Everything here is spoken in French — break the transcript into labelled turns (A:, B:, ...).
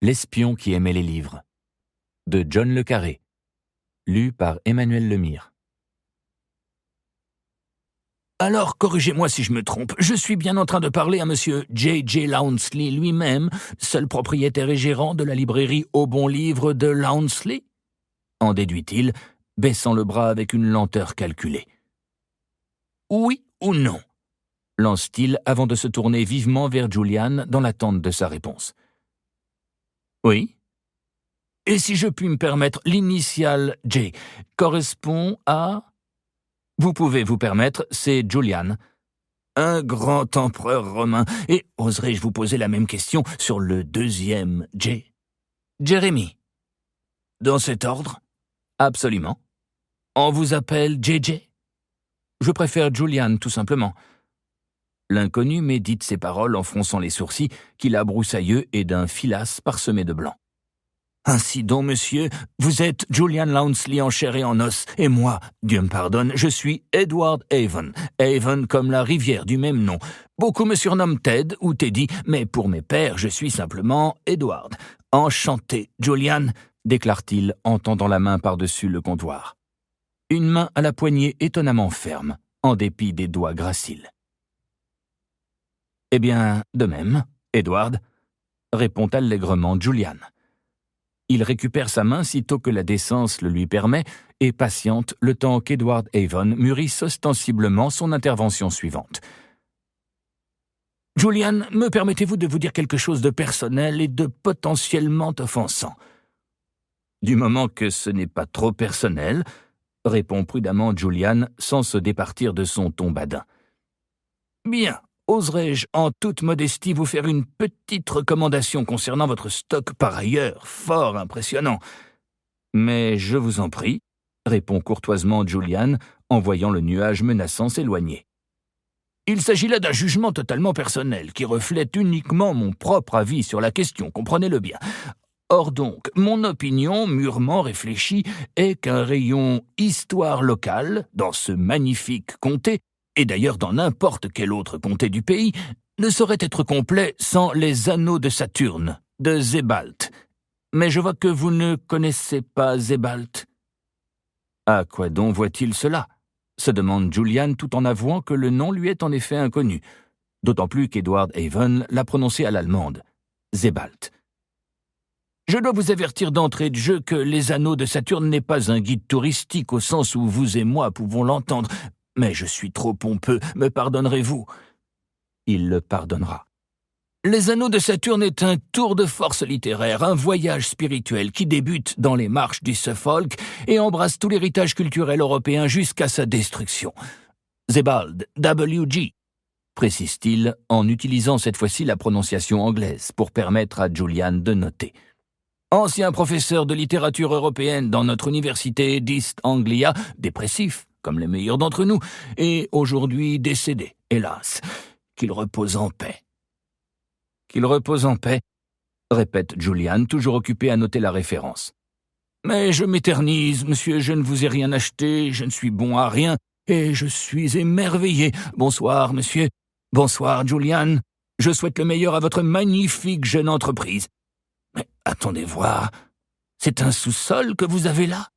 A: L'espion qui aimait les livres, de John le Carré, lu par Emmanuel Lemire.
B: Alors, corrigez-moi si je me trompe, je suis bien en train de parler à monsieur J.J. Lownsley lui-même, seul propriétaire et gérant de la librairie Au Bon Livre de Lownsley ? En déduit-il, baissant le bras avec une lenteur calculée. Oui ou non ? Lance-t-il avant de se tourner vivement vers Julian dans l'attente de sa réponse. Oui ? Et si je puis me permettre, l'initiale J correspond à... Vous pouvez vous permettre, c'est Julian, un grand empereur romain. Et oserais-je vous poser la même question sur le deuxième J ? Jérémie. Dans cet ordre ? Absolument. On vous appelle JJ ? Je préfère Julian, tout simplement. L'inconnu médite ces paroles en fronçant les sourcils, qu'il a broussailleux et d'un filasse parsemé de blanc. Ainsi donc, monsieur, vous êtes Julian Lownsley en chair et en os, et moi, Dieu me pardonne, je suis Edward Avon, Avon comme la rivière du même nom. Beaucoup me surnomment Ted ou Teddy, mais pour mes pères, je suis simplement Edward. Enchanté, Julian, déclare-t-il en tendant la main par-dessus le comptoir. Une main à la poignée étonnamment ferme, en dépit des doigts graciles. Eh bien, de même, Edward, répond allègrement Julian. Il récupère sa main sitôt que la décence le lui permet et patiente le temps qu'Edward Avon mûrisse ostensiblement son intervention suivante. « Julian, me permettez-vous de vous dire quelque chose de personnel et de potentiellement offensant ?» « Du moment que ce n'est pas trop personnel, » répond prudemment Julian sans se départir de son ton badin. « Bien. Oserais-je, en toute modestie, vous faire une petite recommandation concernant votre stock par ailleurs fort impressionnant ? Mais je vous en prie, répond courtoisement Julian en voyant le nuage menaçant s'éloigner. Il s'agit là d'un jugement totalement personnel qui reflète uniquement mon propre avis sur la question, comprenez-le bien. Or donc, mon opinion, mûrement réfléchie, est qu'un rayon histoire locale, dans ce magnifique comté, et d'ailleurs dans n'importe quel autre comté du pays, ne saurait être complet sans les Anneaux de Saturne, de Sebald. Mais je vois que vous ne connaissez pas Sebald. À quoi donc voit-il cela ? Se demande Julian tout en avouant que le nom lui est en effet inconnu, d'autant plus qu'Edward Avon l'a prononcé à l'allemande, Sebald. Je dois vous avertir d'entrée de jeu que les Anneaux de Saturne n'est pas un guide touristique au sens où vous et moi pouvons l'entendre, mais je suis trop pompeux, me pardonnerez-vous ? Il le pardonnera. Les Anneaux de Saturne est un tour de force littéraire, un voyage spirituel qui débute dans les marches du Suffolk et embrasse tout l'héritage culturel européen jusqu'à sa destruction. Sebald, W.G., précise-t-il en utilisant cette fois-ci la prononciation anglaise pour permettre à Julian de noter. Ancien professeur de littérature européenne dans notre université d'East Anglia, dépressif, comme les meilleurs d'entre nous, et aujourd'hui décédé, hélas. Qu'il repose en paix. Qu'il repose en paix, répète Julian, toujours occupé à noter la référence. Mais je m'éternise, monsieur, je ne vous ai rien acheté, je ne suis bon à rien, et je suis émerveillé. Bonsoir, monsieur. Bonsoir, Julian. Je souhaite le meilleur à votre magnifique jeune entreprise. Mais attendez voir, c'est un sous-sol que vous avez là ?